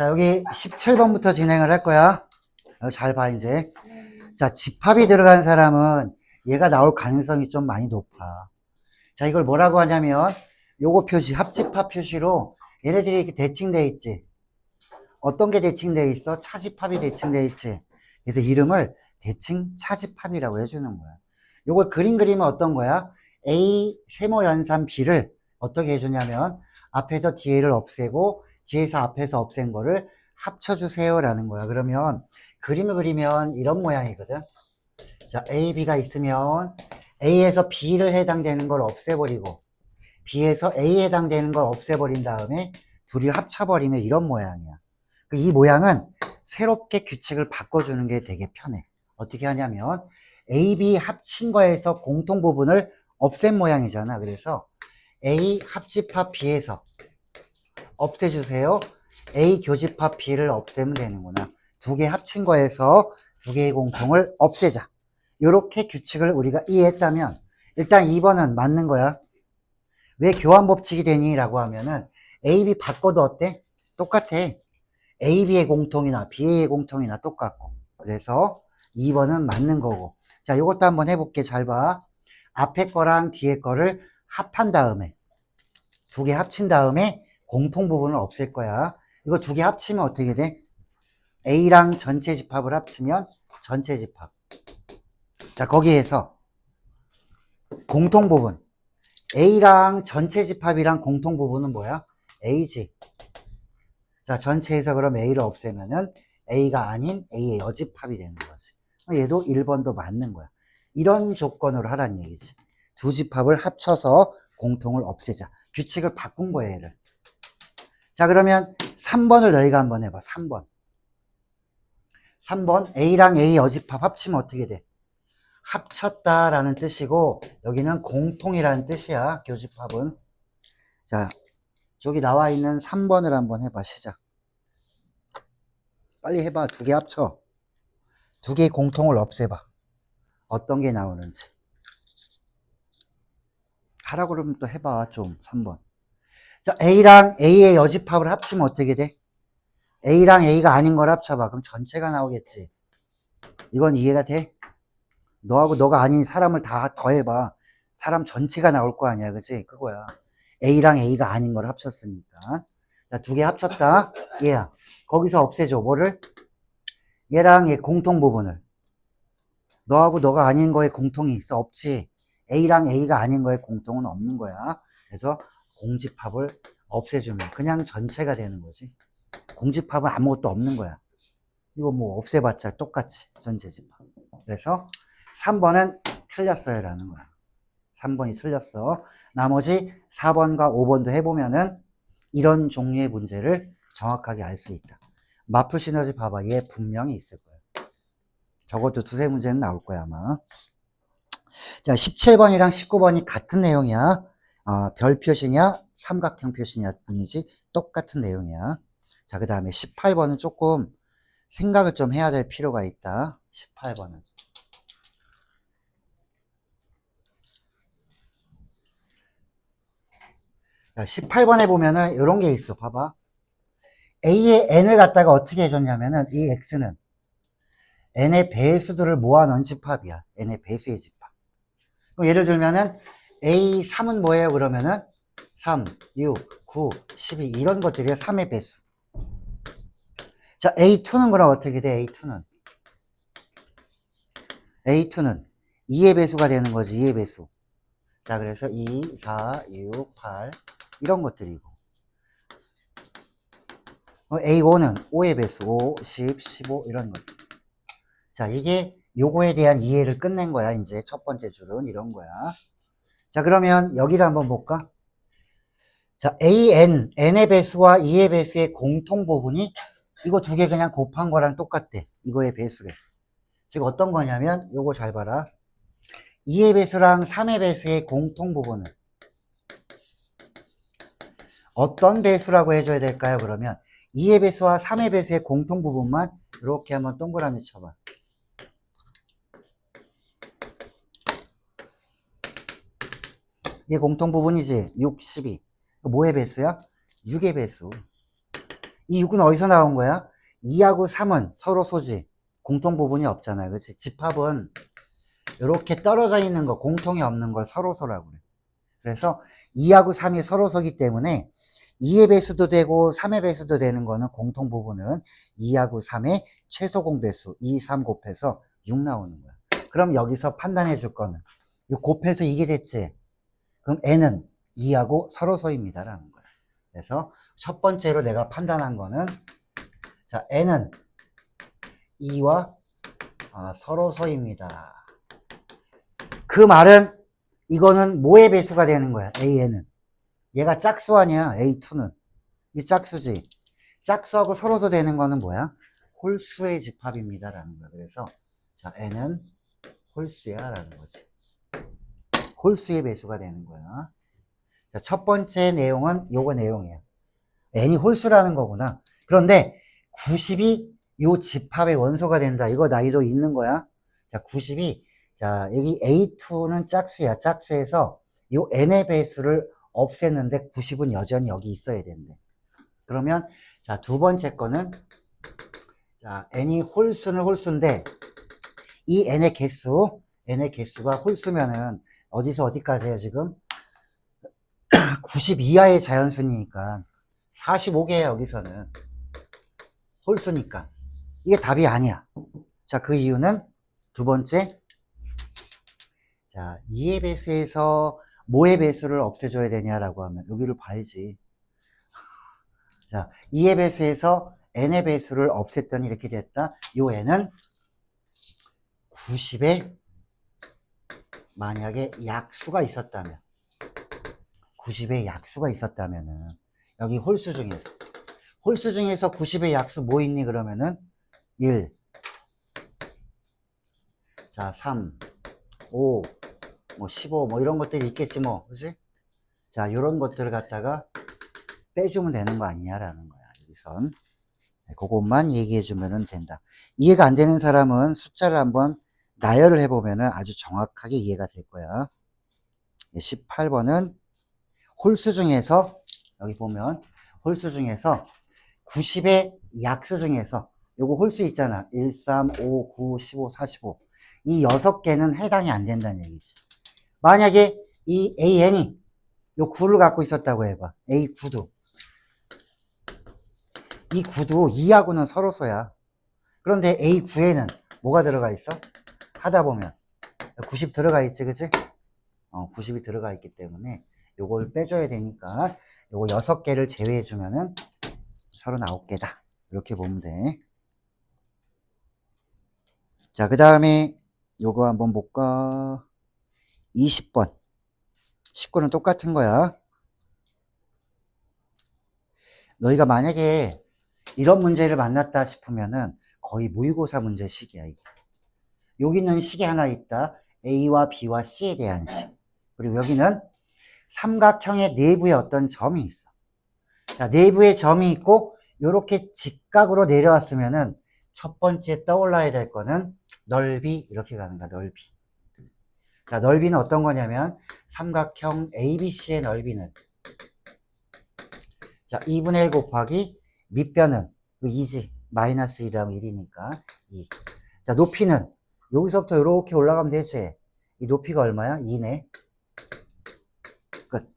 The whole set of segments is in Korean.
자, 여기 17번부터 진행을 할 거야. 잘 봐, 이제. 자, 집합이 들어간 사람은 얘가 나올 가능성이 좀 많이 높아. 자, 이걸 뭐라고 하냐면, 요거 표시, 합집합 표시로 얘네들이 이렇게 대칭되어 있지. 어떤 게 대칭되어 있어? 차집합이 대칭되어 있지. 그래서 이름을 대칭 차집합이라고 해주는 거야. 요걸 그림 그리면 어떤 거야? A 세모 연산 B를 어떻게 해주냐면, 앞에서 뒤에를 없애고, 뒤에서 앞에서 없앤 거를 합쳐주세요 라는 거야. 그러면 그림을 그리면 이런 모양이거든. 자, A, B가 있으면 A에서 B를 해당되는 걸 없애버리고 B에서 A에 해당되는 걸 없애버린 다음에 둘이 합쳐버리면 이런 모양이야. 이 모양은 새롭게 규칙을 바꿔주는 게 되게 편해. 어떻게 하냐면 A, B 합친 거에서 공통 부분을 없앤 모양이잖아. 그래서 A 합집합 B에서 없애주세요. A 교집합 B를 없애면 되는구나. 두 개 합친 거에서 두 개의 공통을 없애자. 이렇게 규칙을 우리가 이해했다면 일단 2번은 맞는 거야. 왜 교환 법칙이 되니? 라고 하면은 A, B 바꿔도 어때? 똑같아. A, B의 공통이나 B의 공통이나 똑같고. 그래서 2번은 맞는 거고. 자, 이것도 한번 해볼게. 잘 봐. 앞에 거랑 뒤에 거를 합한 다음에 두 개 합친 다음에 공통 부분을 없앨 거야. 이거 두 개 합치면 어떻게 돼? A랑 전체 집합을 합치면 전체 집합. 자, 거기에서 공통 부분. A랑 전체 집합이랑 공통 부분은 뭐야? A지. 자, 전체에서 그럼 A를 없애면은 A가 아닌 A의 여집합이 되는 거지. 얘도 1번도 맞는 거야. 이런 조건으로 하라는 얘기지. 두 집합을 합쳐서 공통을 없애자. 규칙을 바꾼 거야, 얘를. 자, 그러면 3번을 너희가 한번 해봐. 3번. 3번 A랑 A 여집합 합치면 어떻게 돼? 합쳤다라는 뜻이고 여기는 공통이라는 뜻이야. 교집합은. 자, 저기 나와 있는 3번을 한번 해봐. 시작. 빨리 해봐. 두 개 합쳐. 두 개의 공통을 없애봐. 어떤 게 나오는지. 하라고 그러면 또 해봐. 좀 3번. 자, A랑 A의 여집합을 합치면 어떻게 돼? A랑 A가 아닌 걸 합쳐봐. 그럼 전체가 나오겠지. 이건 이해가 돼? 너하고 너가 아닌 사람을 다 더해봐. 사람 전체가 나올 거 아니야. 그치? 그거야. A랑 A가 아닌 걸 합쳤으니까. 자, 두 개 합쳤다. 얘야. 거기서 없애줘. 뭐를? 얘랑 얘 공통 부분을. 너하고 너가 아닌 거에 공통이 있어? 없지? A랑 A가 아닌 거에 공통은 없는 거야. 그래서 공집합을 없애주면 그냥 전체가 되는 거지. 공집합은 아무것도 없는 거야. 이거 뭐 없애봤자 똑같이. 전체 집합. 그래서 3번은 틀렸어요 라는 거야. 3번이 틀렸어. 나머지 4번과 5번도 해보면은 이런 종류의 문제를 정확하게 알 수 있다. 마플 시너지 봐봐. 얘 분명히 있을 거야. 적어도 두세 문제는 나올 거야 아마. 자, 17번이랑 19번이 같은 내용이야. 별 표시냐 삼각형 표시냐 뿐이지 똑같은 내용이야. 자, 그 다음에 18번은 조금 생각을 좀 해야 될 필요가 있다. 18번은. 자, 18번에 보면은 이런 게 있어. 봐봐. A의 n을 갖다가 어떻게 해줬냐면은 이 x는 n의 배수들을 모아놓은 집합이야. n의 배수의 집합. 그럼 예를 들면은 A3은 뭐예요? 그러면은 3, 6, 9, 12 이런 것들이야. 3의 배수. 자, A2는 그럼 어떻게 돼? A2는 2의 배수가 되는 거지. 2의 배수. 자, 그래서 2, 4, 6, 8 이런 것들이고 A5는 5의 배수 5, 10, 15 이런 것들. 자, 이게 요거에 대한 이해를 끝낸 거야. 이제 첫 번째 줄은 이런 거야. 자, 그러면 여기를 한번 볼까? 자, AN, N의 배수와 2의 배수의 공통 부분이 이거 두 개 그냥 곱한 거랑 똑같대. 이거의 배수래. 즉 어떤 거냐면 요거 잘 봐라. 2의 배수랑 3의 배수의 공통 부분은 어떤 배수라고 해줘야 될까요? 그러면 2의 배수와 3의 배수의 공통 부분만 이렇게 한번 동그라미 쳐봐. 이게 공통 부분이지. 6, 12. 뭐의 배수야? 6의 배수. 이 6은 어디서 나온 거야? 2하고 3은 서로 소지. 공통 부분이 없잖아요. 그치? 집합은 이렇게 떨어져 있는 거, 공통이 없는 걸 서로소라고 그래. 그래서 2하고 3이 서로소기 때문에 2의 배수도 되고 3의 배수도 되는 거는 공통 부분은 2하고 3의 최소 공배수 2, 3 곱해서 6 나오는 거야. 그럼 여기서 판단해 줄 거는 이 곱해서 이게 됐지? 그럼 n은 2하고 서로소입니다 라는 거야. 그래서 첫 번째로 내가 판단한 거는 자 n은 2와 서로소입니다. 그 말은 이거는 뭐의 배수가 되는 거야? AN은. 얘가 짝수 아니야? A2는. 이 짝수지. 짝수하고 서로소 되는 거는 뭐야? 홀수의 집합입니다 라는 거야. 그래서 자 N은 홀수야 라는 거지. 홀수의 배수가 되는 거야. 자, 첫 번째 내용은 요거 내용이야. N이 홀수라는 거구나. 그런데 90이 요 집합의 원소가 된다. 이거 나이도 있는 거야. 자, 90이 자, 여기 A2는 짝수야. 짝수에서 요 N의 배수를 없앴는데 90은 여전히 여기 있어야 된대. 그러면 자, 두 번째 거는 자, N이 홀수는 홀수인데 이 N의 개수가 홀수면은 어디서 어디까지야 지금? 90 이하의 자연수니까 45개야 여기서는. 홀수니까. 이게 답이 아니야. 자, 그 이유는 두 번째 자, 2의 배수에서 뭐의 배수를 없애줘야 되냐라고 하면 여기를 봐야지. 자, 2의 배수에서 n의 배수를 없앴더니 이렇게 됐다. 요 n은 90에 만약에 약수가 있었다면 90에 약수가 있었다면은 여기 홀수 중에서 90의 약수 뭐 있니 그러면은 1 자, 3 5 뭐 15 뭐 이런 것들이 있겠지 뭐. 그지? 자, 요런 것들을 갖다가 빼주면 되는 거 아니냐라는 거야. 여기선. 그것만 얘기해 주면 된다. 이해가 안 되는 사람은 숫자를 한번 나열을 해보면 아주 정확하게 이해가 될 거야. 18번은 홀수 중에서 여기 보면 홀수 중에서 90의 약수 중에서 요거 홀수 있잖아. 1, 3, 5, 9, 15, 45 이 6개는 해당이 안 된다는 얘기지. 만약에 이 AN이 요 9를 갖고 있었다고 해봐. A9도 이 9도 2하고는 서로소야. 그런데 A9에는 뭐가 들어가 있어? 하다 보면 90 들어가 있지, 그치? 90이 들어가 있기 때문에 요걸 빼줘야 되니까 요거 6개를 제외해 주면은 39개다. 이렇게 보면 돼. 자, 그 다음에 요거 한번 볼까? 20번. 19는 똑같은 거야. 너희가 만약에 이런 문제를 만났다 싶으면은 거의 모의고사 문제식이야, 이게. 여기는 식이 하나 있다. A와 B와 C에 대한 식. 그리고 여기는 삼각형의 내부에 어떤 점이 있어. 자, 내부에 점이 있고, 요렇게 직각으로 내려왔으면은 첫 번째 떠올라야 될 거는 넓이, 이렇게 가는 거야, 넓이. 자, 넓이는 어떤 거냐면, 삼각형 ABC의 넓이는, 자, 2분의 1 곱하기 밑변은 2지. 마이너스 1하면 1이니까 2. 자, 높이는 여기서부터 이렇게 올라가면 되지. 이 높이가 얼마야? 2네. 끝.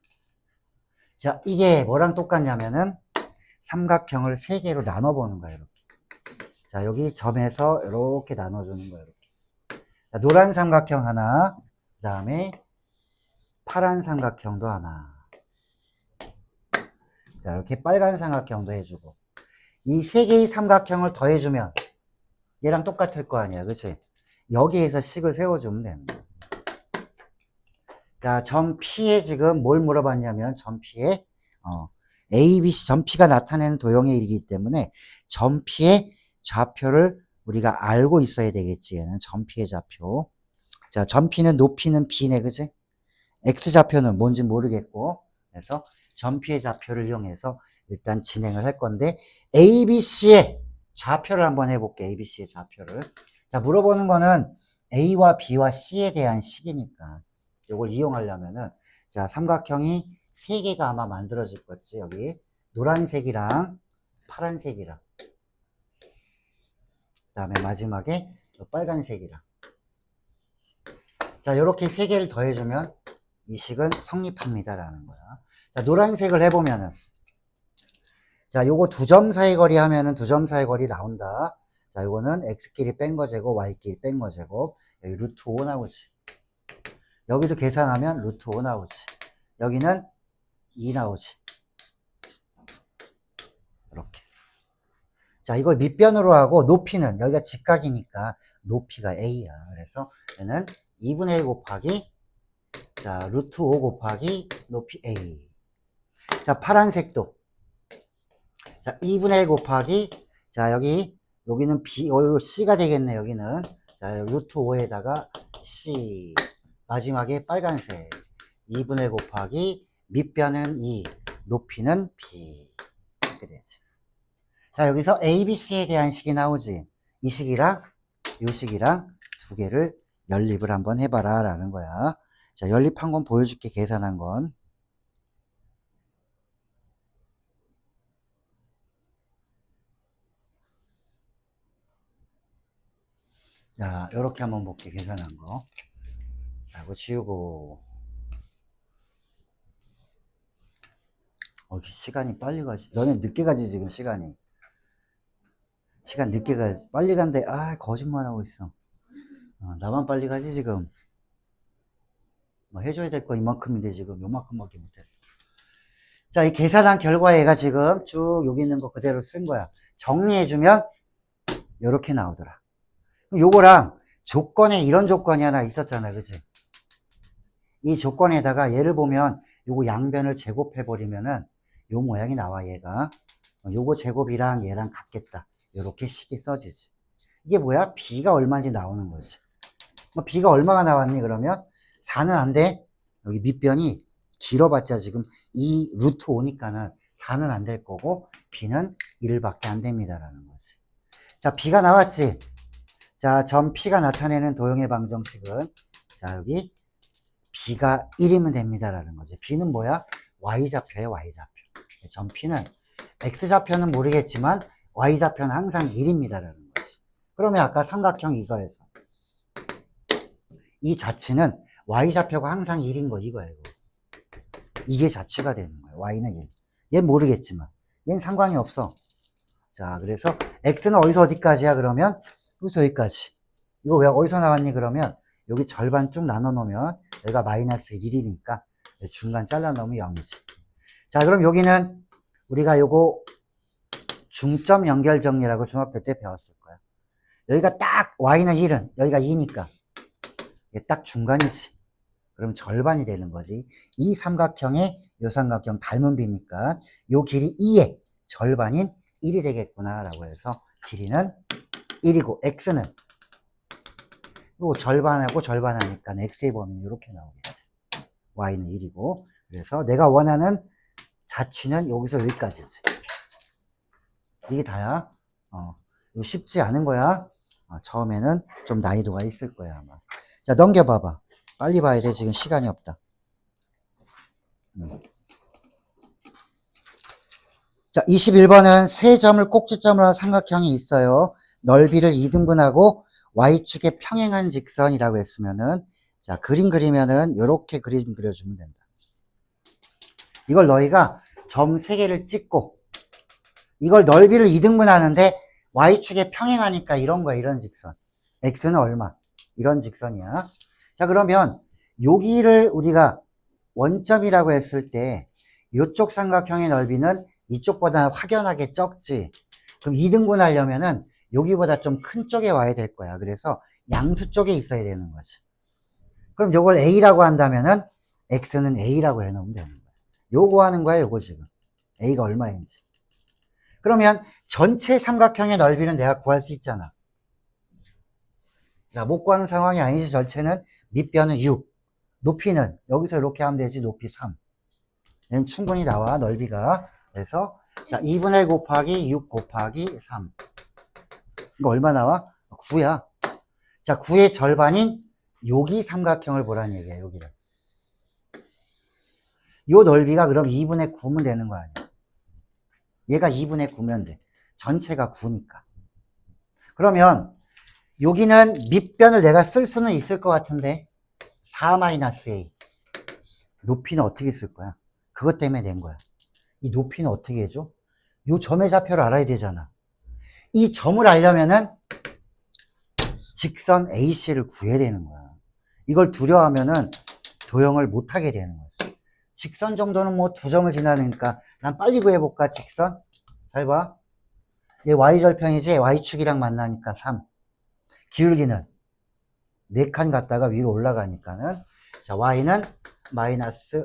자, 이게 뭐랑 똑같냐면은 삼각형을 3개로 나눠보는 거야, 이렇게. 자, 여기 점에서 이렇게 나눠주는 거야, 이렇게. 자, 노란 삼각형 하나, 그 다음에 파란 삼각형도 하나. 자, 이렇게 빨간 삼각형도 해주고. 이 3개의 삼각형을 더해주면 얘랑 똑같을 거 아니야, 그치? 여기에서 식을 세워주면 됩니다. 자, 점 P에 지금 뭘 물어봤냐면 점 P에 A, B, C 점 P가 나타내는 도형의 일이기 때문에 점 P의 좌표를 우리가 알고 있어야 되겠지. 얘는 점 P의 좌표. 자, 점 P는 높이는 B네, 그치? X좌표는 뭔지 모르겠고. 그래서 점 P의 좌표를 이용해서 일단 진행을 할 건데 A, B, C의 좌표를 한번 해볼게. A, B, C의 좌표를. 자, 물어보는 거는 A와 B와 C에 대한 식이니까 이걸 이용하려면은 자, 삼각형이 3개가 아마 만들어질 거지. 여기 노란색이랑 파란색이랑 그 다음에 마지막에 빨간색이랑 자 요렇게 세 개를 더해주면 이 식은 성립합니다 라는 거야. 자 노란색을 해보면은 자 요거 두 점 사이 거리 하면은 두 점 사이 거리 나온다. 자 요거는 x끼리 뺀 거 제곱 y끼리 뺀 거 제곱 여기 루트 5 나오지. 여기도 계산하면 루트 5 나오지. 여기는 2 나오지. 이렇게. 자, 이걸 밑변으로 하고 높이는 여기가 직각이니까 높이가 a야. 그래서 얘는 2분의 1 곱하기 자, 루트 5 곱하기 높이 a. 자, 파란색도 자, 2분의 1 곱하기 자, 여기는 b, c가 되겠네. 여기는 자, 루트 5에다가 c. 마지막에 빨간색 2분의 1 곱하기 밑변은 2, 높이는 b. 이렇게 되지. 자, 여기서 A, B, C에 대한 식이 나오지. 이 식이랑 이 식이랑 두 개를 연립을 한번 해봐라 라는 거야. 자, 연립한 건 보여줄게. 계산한 건. 자, 요렇게 한번 볼게. 계산한 거. 자, 이거 지우고. 시간이 빨리 가지. 너네 늦게 가지, 지금 시간이. 시간 늦게 가지. 빨리 간대. 아, 거짓말하고 있어. 나만 빨리 가지, 지금. 뭐 해줘야 될 거 이만큼인데, 지금 요만큼밖에 못했어. 자, 이 계산한 결과 얘가 지금 쭉 여기 있는 거 그대로 쓴 거야. 정리해주면, 요렇게 나오더라. 그럼 요거랑 조건에 이런 조건이 하나 있었잖아, 그치? 이 조건에다가 얘를 보면, 요거 양변을 제곱해버리면은, 요 모양이 나와, 얘가. 요거 제곱이랑 얘랑 같겠다. 요렇게 식이 써지지. 이게 뭐야? b가 얼마인지 나오는 거지. 뭐 b가 얼마가 나왔니? 그러면 4는 안 돼. 여기 밑변이 길어봤자 지금 이 루트 5니까는 4는 안 될 거고 b는 1밖에 안 됩니다라는 거지. 자, b가 나왔지. 자, 점 p가 나타내는 도형의 방정식은 자, 여기 b가 1이면 됩니다라는 거지. b는 뭐야? y좌표에 y좌표. 점 p는 x좌표는 모르겠지만 y좌표는 항상 1입니다라는 거지. 그러면 아까 삼각형 이거에서 이 자치는 y좌표가 항상 1인 거 이거야. 이거. 이게 자치가 되는 거야. y는 1. 얘는 모르겠지만 얘는 상관이 없어. 자, 그래서 x는 어디서 어디까지야? 그러면 여기서 여기까지. 이거 왜 어디서 나왔니? 그러면 여기 절반 쭉 나눠 놓으면 여기가 마이너스 1이니까 중간 잘라 놓으면 0이지. 자, 그럼 여기는 우리가 요거 중점 연결 정리라고 중학교 때 배웠을 거야. 여기가 딱 y는 1은 여기가 2니까 이게 딱 중간이지. 그럼 절반이 되는 거지. 이 삼각형에 요 삼각형 닮은 비니까 요 길이 2의 절반인 1이 되겠구나 라고 해서 길이는 1이고 x는 요 절반하고 절반하니까 x의 범위는 이렇게 나오겠지. y는 1이고 그래서 내가 원하는 자취는 여기서 여기까지지. 이게 다야. 이거 쉽지 않은 거야. 처음에는 좀 난이도가 있을 거야 아마. 자, 넘겨봐봐. 빨리 봐야 돼. 지금 시간이 없다. 자, 21번은 세 점을 꼭지점으로 한 삼각형이 있어요. 넓이를 2등분하고 y축에 평행한 직선이라고 했으면은 자, 그림 그리면은 요렇게 그림 그려주면 된다. 이걸 너희가 점 3개를 찍고 이걸 넓이를 2등분 하는데 y축에 평행하니까 이런 거야. 이런 직선. x는 얼마? 이런 직선이야. 자, 그러면 여기를 우리가 원점이라고 했을 때 이쪽 삼각형의 넓이는 이쪽보다 확연하게 적지. 그럼 2등분 하려면은 여기보다 좀 큰 쪽에 와야 될 거야. 그래서 양수 쪽에 있어야 되는 거지. 그럼 요걸 a라고 한다면은 x는 a라고 해놓으면 되는 거야. 요거 하는 거야. 요거 지금 a가 얼마인지. 그러면 전체 삼각형의 넓이는 내가 구할 수 있잖아. 자, 못 구하는 상황이 아니지. 전체는 밑변은 6. 높이는 여기서 이렇게 하면 되지. 높이 3. 얘는 충분히 나와. 넓이가. 그래서 자, 2분의 1 곱하기 6 곱하기 3. 이거 얼마 나와? 9야. 자, 9의 절반인 여기 삼각형을 보라는 얘기야. 여기를. 요 넓이가 그럼 2분의 9면 되는 거 아니야. 얘가 2분의 9면 돼. 전체가 9니까. 그러면 여기는 밑변을 내가 쓸 수는 있을 것 같은데 4-a 높이는 어떻게 쓸 거야? 그것 때문에 낸 거야. 이 높이는 어떻게 해줘? 요 점의 좌표를 알아야 되잖아. 이 점을 알려면은 직선 AC를 구해야 되는 거야. 이걸 두려워하면은 도형을 못 하게 되는 거지. 직선 정도는 뭐 2점을 지나니까 난 빨리 구해볼까? 직선? 잘 봐. 얘 Y절편이지? Y축이랑 만나니까 3. 기울기는 4칸 갔다가 위로 올라가니까는 자, Y는 마이너스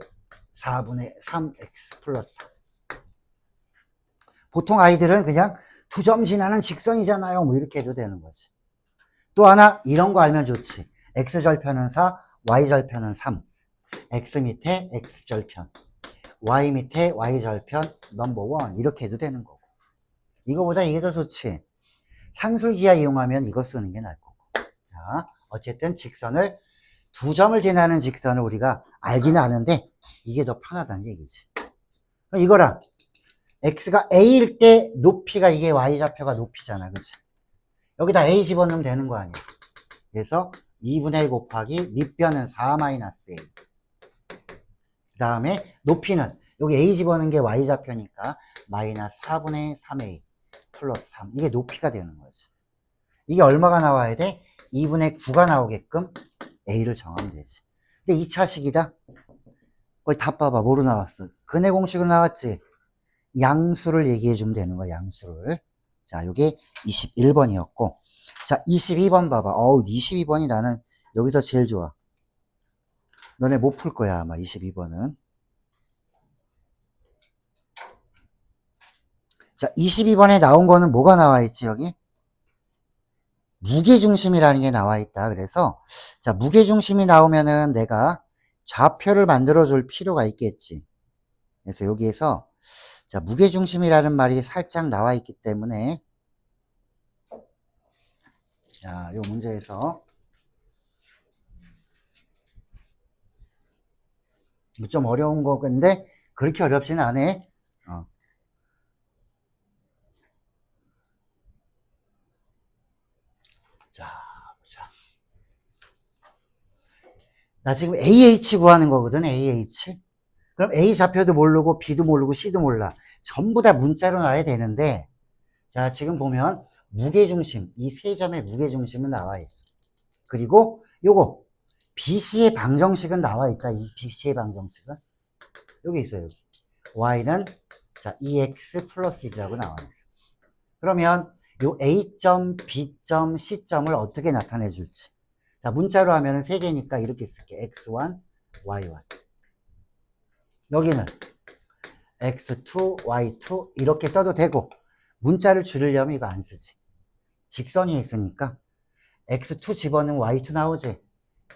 4분의 3X 플러스 3. 보통 아이들은 그냥 2점 지나는 직선이잖아요. 뭐 이렇게 해도 되는 거지. 또 하나 이런 거 알면 좋지. X절편은 4, Y절편은 3. X 밑에 X절편, Y 밑에 Y절편 넘버 1 이렇게 해도 되는 거고. 이거보다 이게 더 좋지. 산술기하 이용하면 이거 쓰는 게 나을 거고. 자, 어쨌든 직선을 2점을 지나는 직선을 우리가 알기는 아는데 이게 더 편하다는 얘기지. 그럼 이거랑 X가 A일 때 높이가 이게 Y좌표가 높이잖아. 그치? 여기다 A 집어넣으면 되는 거 아니야. 그래서 2분의 1 곱하기 밑변은 4-A. 그 다음에 높이는 여기 A 집어넣은 게 Y좌표니까 마이너스 4분의 3A 플러스 3. 이게 높이가 되는 거지. 이게 얼마가 나와야 돼? 2분의 9가 나오게끔 A를 정하면 되지. 근데 2차식이다. 거의 다 봐봐. 뭐로 나왔어? 근해 공식으로 나왔지? 양수를 얘기해 주면 되는 거야. 양수를. 자, 요게 21번이었고. 자, 22번 봐봐. 22번이 나는 여기서 제일 좋아. 너네 못 풀 거야, 아마 22번은. 자, 22번에 나온 거는 뭐가 나와 있지, 여기? 무게중심이라는 게 나와 있다. 그래서, 자, 무게중심이 나오면은 내가 좌표를 만들어 줄 필요가 있겠지. 그래서 여기에서, 자, 무게중심이라는 말이 살짝 나와 있기 때문에, 자, 요 문제에서, 좀 어려운 거근데, 그렇게 어렵지는 않아. 자, 보자. 나 지금 AH 구하는 거거든, AH. 그럼 A 좌표도 모르고, B도 모르고, C도 몰라. 전부 다 문자로 놔야 되는데, 자, 지금 보면, 무게중심, 이 세 점의 무게중심은 나와 있어. 그리고, 요거, BC의 방정식은 나와 있다, 이 BC의 방정식은. 여기 있어요, 여기. Y는, 자, EX 플러스 1이라고 나와 있어. 그러면, 요 A점, B점, C점을 어떻게 나타내 줄지. 자, 문자로 하면은 3개니까 이렇게 쓸게. X1, Y1. 여기는 X2, Y2 이렇게 써도 되고 문자를 줄이려면 이거 안 쓰지. 직선이 있으니까 X2 집어넣으면 Y2 나오지.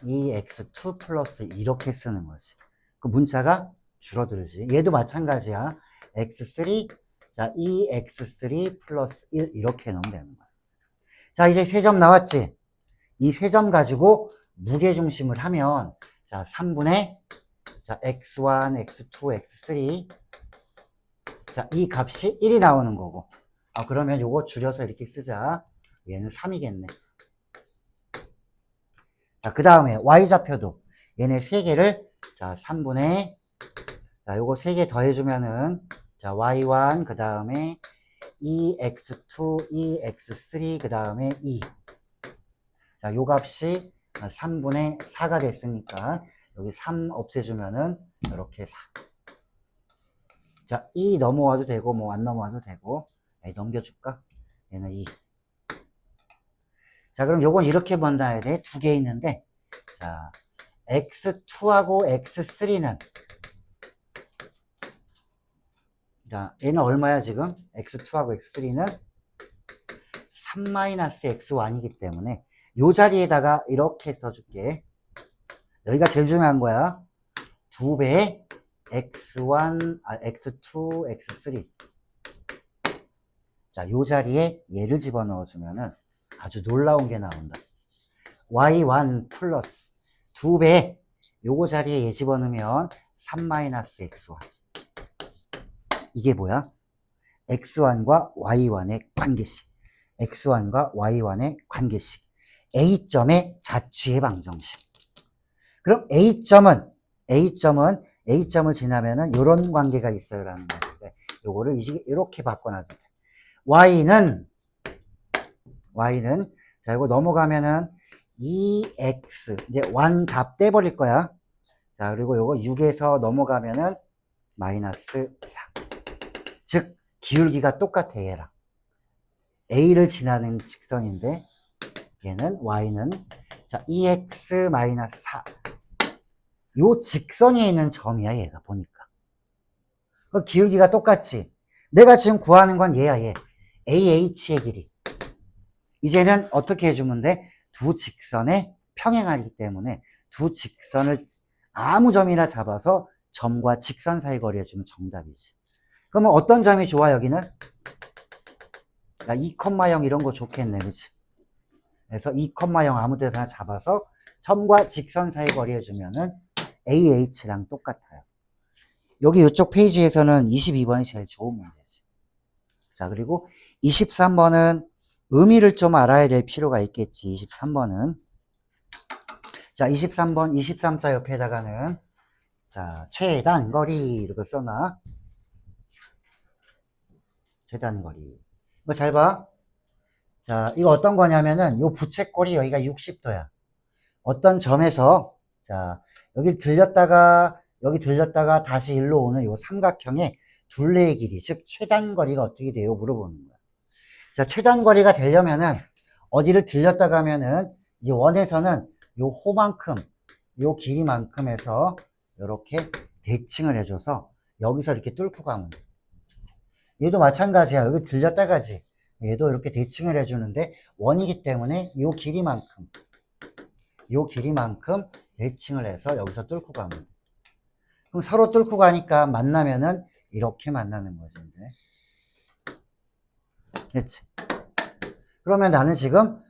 이 X2 플러스 이렇게 쓰는 거지. 그 문자가 줄어들지. 얘도 마찬가지야. X3, 자, 이 X3 플러스 1 이렇게 넣으면 되는 거야. 자, 이제 3점 나왔지. 이 3점 가지고 무게중심을 하면 자, 3분의 자, X1, X2, X3 자, 이 값이 1이 나오는 거고. 아, 그러면 요거 줄여서 이렇게 쓰자. 얘는 3이겠네. 자, 그 다음에 Y좌표도 얘네 3개를 자, 3분의 자, 요거 3개 더해주면은 자, Y1 그 다음에 2X2, 2X3 그 다음에 2. 자, 요 값이 3분의 4가 됐으니까 여기 3 없애주면은 이렇게 4. 자, 2 넘어와도 되고 뭐 안 넘어와도 되고 넘겨줄까? 얘는 2. 자, 그럼 요건 이렇게 만나야 돼. 2개 있는데 자, X2하고 X3는 자, 얘는 얼마야 지금? X2하고 X3는 3-X1이기 때문에 요 자리에다가 이렇게 써줄게. 여기가 제일 중요한 거야. 2배의 X1, X2, X3. 자, 요 자리에 얘를 집어넣어주면은 아주 놀라운 게 나온다. Y1 플러스 2배, 요거 자리에 얘 집어넣으면 3-X1. 이게 뭐야? x1과 y1의 관계식. x1과 y1의 관계식. A점의 자취의 방정식. 그럼 A점을 지나면은 요런 관계가 있어요. 라는 건데, 요거를 이렇게 바꿔놔도 돼. Y는, 자, 이거 넘어가면은 2x, 이제 1 답 떼버릴 거야. 자, 그리고 요거 6에서 넘어가면은 마이너스 4. 즉, 기울기가 똑같아, 얘랑. A를 지나는 직선인데, 얘는, Y는, 자, 2x 마이너스 4. 요 직선에 있는 점이야, 얘가 보니까. 그 기울기가 똑같지. 내가 지금 구하는 건 얘야, 얘. AH의 길이. 이제는 어떻게 해주면 돼? 두 직선에 평행하기 때문에 두 직선을 아무 점이나 잡아서 점과 직선 사이 거리 해주면 정답이지. 그러면 어떤 점이 좋아, 여기는? 야, 2,0 이런 거 좋겠네, 그치? 그래서 2,0 아무 데서나 잡아서 점과 직선 사이 거리 해주면은 AH랑 똑같아요. 여기 이쪽 페이지에서는 22번이 제일 좋은 문제지. 자, 그리고 23번은 의미를 좀 알아야 될 필요가 있겠지. 23번은. 자, 23번, 23자 옆에다가는, 자, 최단거리, 이렇게 써놔. 최단거리. 이거 잘 봐. 자, 이거 어떤 거냐면은, 요 부채꼴이 여기가 60도야. 어떤 점에서, 자, 여기 들렸다가 다시 일로 오는 요 삼각형의 둘레의 길이, 즉, 최단거리가 어떻게 돼요? 물어보는 거야. 자, 최단거리가 되려면은, 어디를 들렸다가 하면은, 이제 원에서는 요 호만큼, 요 길이만큼 해서, 요렇게 대칭을 해줘서, 여기서 이렇게 뚫고 가면 돼. 얘도 마찬가지야. 여기 들렸다가지. 얘도 이렇게 대칭을 해주는데, 원이기 때문에 요 길이만큼 대칭을 해서 여기서 뚫고 가면 돼. 그럼 서로 뚫고 가니까 만나면은 이렇게 만나는 거지, 이제. 됐지? 그러면 나는 지금,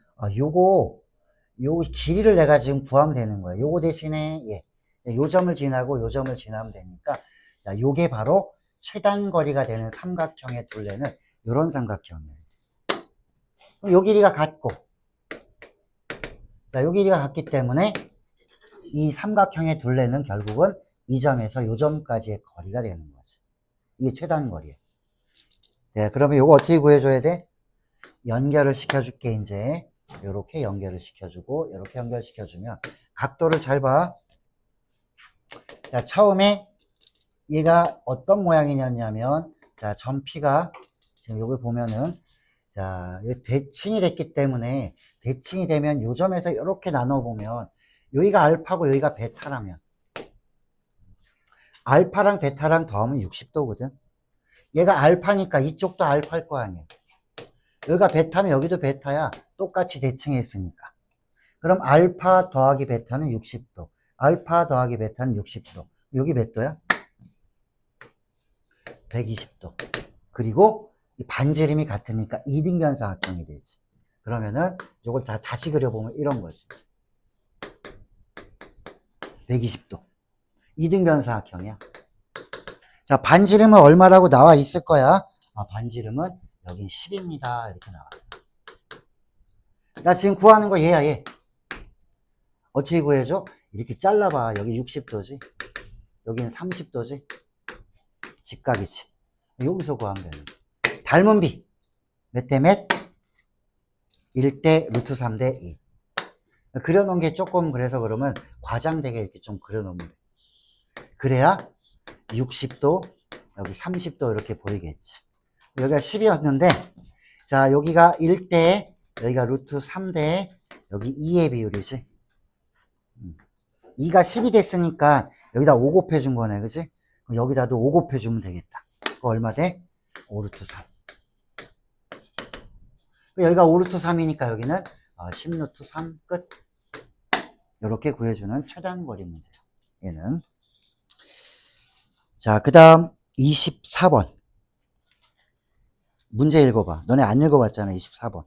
요 길이를 내가 지금 구하면 되는 거야. 요거 대신에, 요 점을 지나고 요 점을 지나면 되니까, 자, 요게 바로 최단거리가 되는 삼각형의 둘레는 요런 삼각형이에요. 그럼 요 길이가 같고, 자, 요 길이가 같기 때문에 이 삼각형의 둘레는 결국은 이 점에서 요 점까지의 거리가 되는 거지. 이게 최단거리야. 네, 그러면 요거 어떻게 구해줘야 돼? 연결을 시켜줄게, 이제. 요렇게 연결을 시켜주고, 요렇게 연결시켜주면, 각도를 잘 봐. 자, 처음에 얘가 어떤 모양이냐면, 자, 점 P가, 지금 요걸 보면은, 자, 대칭이 됐기 때문에, 대칭이 되면 요 점에서 이렇게 나눠보면, 여기가 알파고 여기가 베타라면, 알파랑 베타랑 더하면 60도거든? 얘가 알파니까 이쪽도 알파일 거 아니야. 여기가 베타면 여기도 베타야. 똑같이 대칭했으니까. 그럼 알파 더하기 베타는 60도. 알파 더하기 베타는 60도. 여기 몇 도야? 120도. 그리고 이 반지름이 같으니까 이등변사각형이 되지. 그러면은 이걸 다시 그려보면 이런 거지. 120도. 이등변사각형이야. 자, 반지름은 얼마라고 나와 있을 거야? 반지름은 여긴 10입니다. 이렇게 나왔어. 나 지금 구하는 거 얘야, 얘. 어떻게 구해줘? 이렇게 잘라봐. 여기 60도지. 여기는 30도지. 직각이지. 여기서 구하면 되는 거야. 닮은 비. 몇 대 몇? 1대 루트 3대 2. 그려놓은 게 조금 그래서 그러면 과장되게 이렇게 좀 그려놓으면 돼. 그래야 60도, 여기 30도 이렇게 보이겠지. 여기가 10이었는데, 자, 여기가 1대, 여기가 루트 3대, 여기 2의 비율이지. 2가 10이 됐으니까 여기다 5 곱해준 거네, 그지? 그럼 여기다도 5 곱해주면 되겠다. 그거 얼마 돼? 5 루트 3. 여기가 5 루트 3이니까 여기는 10 루트 3 끝. 이렇게 구해주는 최단거리 문제야. 얘는. 자, 그 다음 24번. 문제 읽어봐. 너네 안 읽어봤잖아, 24번.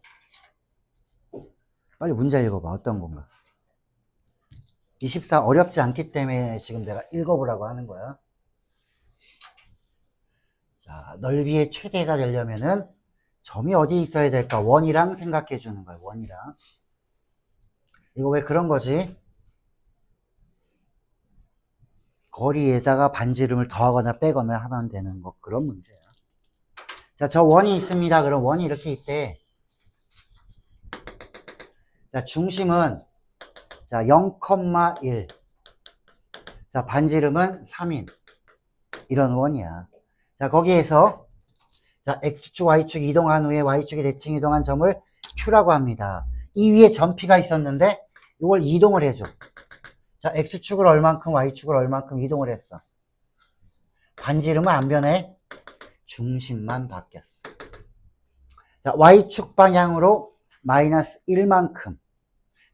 빨리 문제 읽어봐. 어떤 건가? 24 어렵지 않기 때문에 지금 내가 읽어보라고 하는 거야. 자, 넓이의 최대가 되려면은 점이 어디 있어야 될까? 원이랑 생각해 주는 거야, 원이랑. 이거 왜 그런 거지? 거리에다가 반지름을 더하거나 빼거나 하면 되는 거, 그런 문제야. 자, 저 원이 있습니다. 그럼 원이 이렇게 있대. 자, 중심은, 자, 0,1. 자, 반지름은 3인. 이런 원이야. 자, 거기에서, 자, X축, Y축 이동한 후에 Y축의 대칭 이동한 점을 Q라고 합니다. 이 위에 점P가 있었는데, 이걸 이동을 해줘. 자, X축을 얼만큼, Y축을 얼만큼 이동을 했어. 반지름은 안 변해. 중심만 바뀌었어. 자, Y축 방향으로 마이너스 1만큼.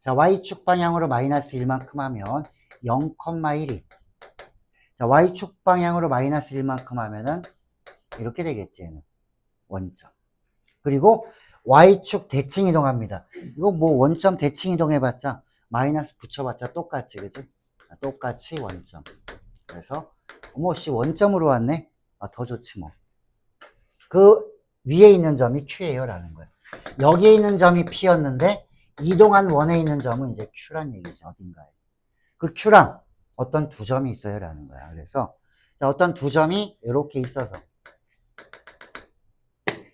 자, Y축 방향으로 마이너스 1만큼 하면 0,1이. 자, Y축 방향으로 마이너스 1만큼 하면은 이렇게 되겠지, 얘는. 원점. 그리고 Y축 대칭 이동합니다. 이거 뭐 원점 대칭 이동해봤자 마이너스 붙여봤자 똑같지, 그지? 똑같이 원점. 그래서 어머 씨 원점으로 왔네? 아, 더 좋지 뭐. 그 위에 있는 점이 Q예요 라는 거예요. 여기에 있는 점이 P였는데 이동한 원에 있는 점은 이제 Q란 얘기지, 어딘가에. 그 Q랑 어떤 두 점이 있어요 라는 거야. 그래서 어떤 두 점이 이렇게 있어서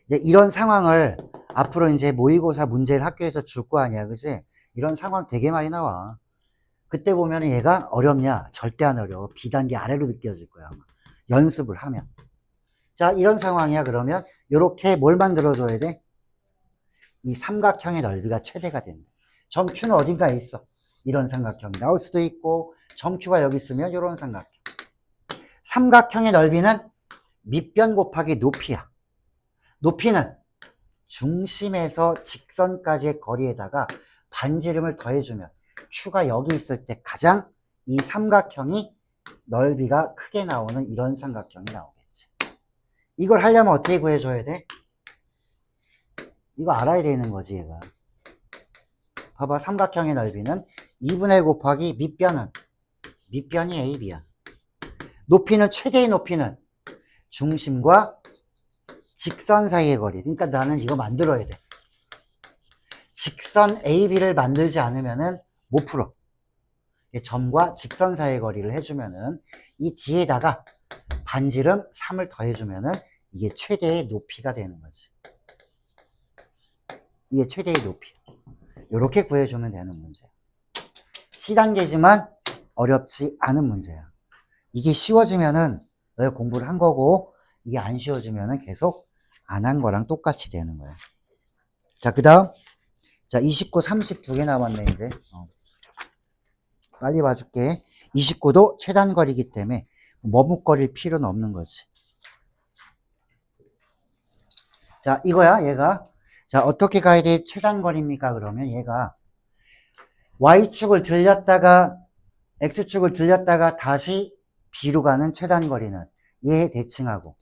이제 이런 상황을 앞으로 이제 모의고사 문제를 학교에서 줄 거 아니야, 그지? 이런 상황 되게 많이 나와. 그때 보면 얘가 어렵냐? 절대 안 어려워. B단계 아래로 느껴질 거야, 아마. 연습을 하면. 자, 이런 상황이야. 그러면 이렇게 뭘 만들어줘야 돼? 이 삼각형의 넓이가 최대가 된다. 점 Q는 어딘가에 있어. 이런 삼각형이 나올 수도 있고, 점 Q가 여기 있으면 이런 삼각형. 삼각형의 넓이는 밑변 곱하기 높이야. 높이는 중심에서 직선까지의 거리에다가 반지름을 더해주면 Q가 여기 있을 때 가장 이 삼각형이 넓이가 크게 나오는 이런 삼각형이 나오겠지. 이걸 하려면 어떻게 구해줘야 돼? 이거 알아야 되는 거지, 얘가. 봐봐, 삼각형의 넓이는 2분의 1 곱하기 밑변이 AB야. 높이는, 최대의 높이는 중심과 직선 사이의 거리. 그러니까 나는 이거 만들어야 돼. 직선 AB를 만들지 않으면은 못 풀어. 점과 직선 사이의 거리를 해주면은 이 뒤에다가 반지름 3을 더해주면은 이게 최대의 높이가 되는 거지. 이게 최대의 높이. 이렇게 구해주면 되는 문제야. C단계지만 어렵지 않은 문제야. 이게 쉬워지면은 너가 공부를 한 거고, 이게 안 쉬워지면은 계속 안 한 거랑 똑같이 되는 거야. 자, 그 다음. 자, 29, 30 두 개 남았네, 이제. 빨리 봐줄게. 29도 최단거리이기 때문에 머뭇거릴 필요는 없는 거지. 자, 이거야, 얘가. 자, 어떻게 가야 돼? 최단거리입니까? 그러면 얘가 Y축을 들렸다가, X축을 들렸다가 다시 B로 가는 최단거리는 얘 대칭하고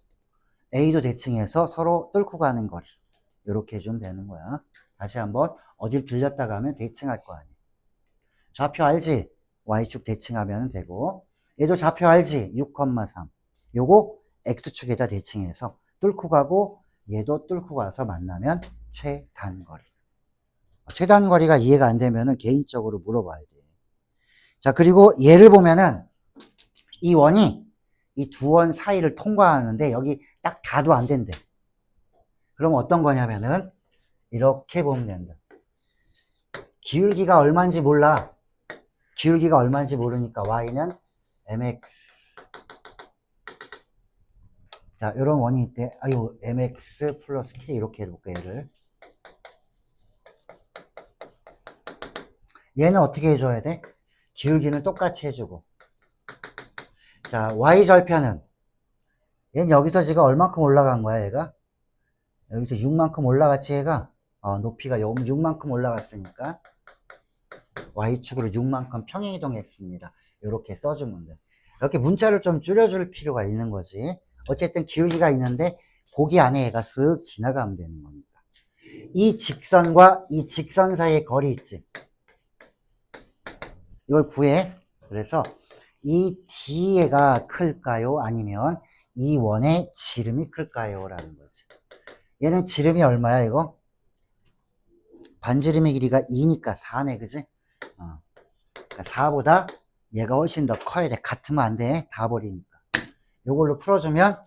A도 대칭해서 서로 뚫고 가는 거리. 이렇게 해주면 되는 거야. 다시 한번 어딜 들렸다가 하면 대칭할 거 아니야. 좌표 알지? Y축 대칭하면 되고, 얘도 좌표 알지? 6,3. 요거 X축에다 대칭해서 뚫고 가고, 얘도 뚫고 가서 만나면 최단거리. 최단거리가 이해가 안 되면은 개인적으로 물어봐야 돼. 자, 그리고 얘를 보면은 이 원이 이 두 원 사이를 통과하는데 여기 딱 닿아도 안 된대. 그럼 어떤 거냐면은 이렇게 보면 된다. 기울기가 얼마인지 몰라. 기울기가 얼마인지 모르니까 y는 mx. 자, 이런 원이 있대. 아유, mx 플러스 k 이렇게 해볼까, 얘를. 얘는 어떻게 해줘야 돼? 기울기는 똑같이 해주고. 자, y절편은 얘는 여기서 지금 얼만큼 올라간 거야, 얘가? 여기서 6만큼 올라갔지, 얘가? 높이가 6만큼 올라갔으니까 y축으로 6만큼 평행이동했습니다. 이렇게 써주면 돼. 이렇게 문자를 좀 줄여줄 필요가 있는 거지. 어쨌든 기울기가 있는데 고기 안에 얘가 쓱 지나가면 되는 겁니다. 이 직선과 이 직선 사이의 거리 있지. 이걸 구해. 그래서 이 D가 클까요? 아니면 이 원의 지름이 클까요? 라는 거지. 얘는 지름이 얼마야, 이거? 반지름의 길이가 2니까 4네, 그지? 그러니까 4보다 얘가 훨씬 더 커야 돼. 같으면 안 돼. 다 버리니까. 요걸로 풀어주면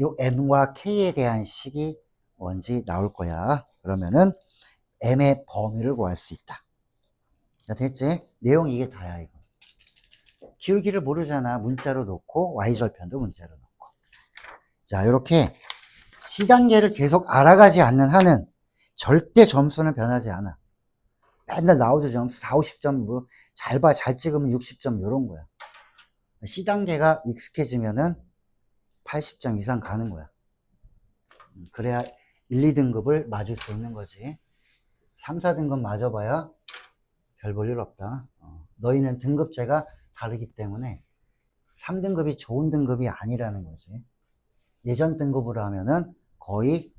요 m과 k에 대한 식이 뭔지 나올 거야. 그러면은 m의 범위를 구할 수 있다. 자, 됐지? 내용이 이게 다야, 이거. 기울기를 모르잖아. 문자로 놓고 y절편도 문자로 놓고. 자, 요렇게 C단계를 계속 알아가지 않는 한은 절대 점수는 변하지 않아. 맨날 나오죠. 점수 4, 50점, 뭐, 잘 봐, 잘 찍으면 60점, 요런 거야. C단계가 익숙해지면은 80점 이상 가는 거야. 그래야 1, 2등급을 맞을 수 있는 거지. 3, 4등급 맞아봐야 별 볼 일 없다. 너희는 등급제가 다르기 때문에 3등급이 좋은 등급이 아니라는 거지. 예전 등급으로 하면은 거의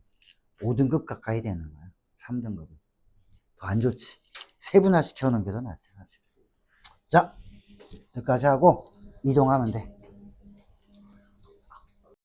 5등급 가까이 되는 거야. 3등급은. 더 안 좋지. 세분화 시켜놓은 게 더 낫지, 사실. 자, 여기까지 하고 이동하면 돼.